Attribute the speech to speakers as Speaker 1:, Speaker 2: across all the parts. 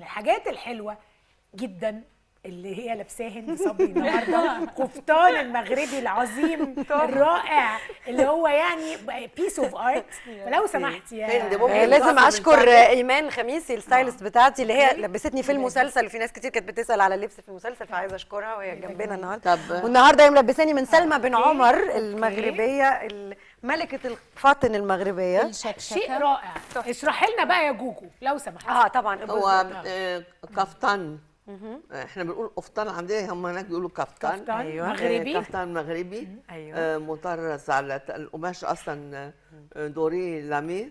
Speaker 1: الحاجات الحلوه جدا اللي هي لابساه هند صبري النهارده، قفطان المغربي العظيم الرائع اللي هو يعني بيس اوف ارت. فلو سمحتي يا
Speaker 2: لازم اشكر ايمان خميسي الستايلست بتاعتي اللي هي لبستني في المسلسل، وفي ناس كتير كانت بتسال على اللبس في المسلسل، فعايزه اشكرها وهي جنبنا النهارده. والنهارده هي ملبساني من سلمى بن عمر المغربيه، ملكه الفاطن المغربيه.
Speaker 1: شيء رائع. اشرحي لنا بقى يا جوجو لو سمحتي.
Speaker 2: طبعا
Speaker 3: هو كفتان، احنا بنقول قفطان عندنا، هم هناك بيقولوا كفتان.
Speaker 1: كفتان مغربي.
Speaker 3: كفتان مغربي. مطرز على القماش اصلا دوري لامي،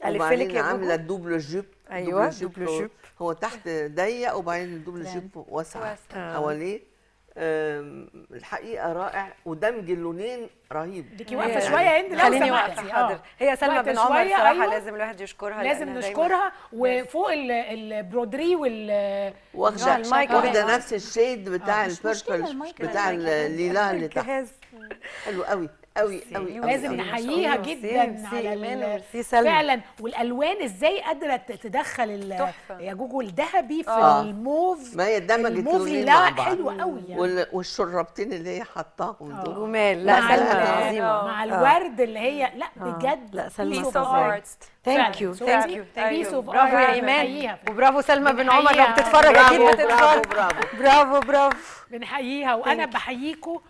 Speaker 3: وبعدين عامله دوبل جيب.
Speaker 2: دوبل جيب
Speaker 3: هو تحت ضيق وبعدين الدوبل جيب واسع حواليه. الحقيقه رائع، ودمج اللونين رهيب.
Speaker 1: ديكي واقفه شويه يا هند لو
Speaker 2: خليني
Speaker 1: سمحتي.
Speaker 2: واقفه حاضر. هي سلمى بن عمر صراحه لازم الواحد يشكرها،
Speaker 1: لازم نشكرها. وفوق البرودري
Speaker 3: واخده نفس الشيد بتاع البيربل بتاع الليلا اللي تحت. حلو قوي قوي قوي.
Speaker 1: لازم نحييها جدا على فعلا. والالوان ازاي قادره تدخل يا جوجو الذهبي في الموف.
Speaker 3: ما هي دمجت لونين
Speaker 1: مع
Speaker 3: بعض.
Speaker 1: حلو قوي يعني.
Speaker 3: والشربتين اللي هي حطاهم دول
Speaker 2: جمال. لا سلمى عظيمه
Speaker 1: مع الورد اللي هي لا بجد.
Speaker 2: لا سلمى
Speaker 1: ثانك يو
Speaker 2: برافو يا ايمان، وبرافو سلمى بن عمر لو بتتفرج اكيد بتتفرج.
Speaker 3: برافو
Speaker 2: برافو برافو
Speaker 1: بنحييها. وانا بحييكم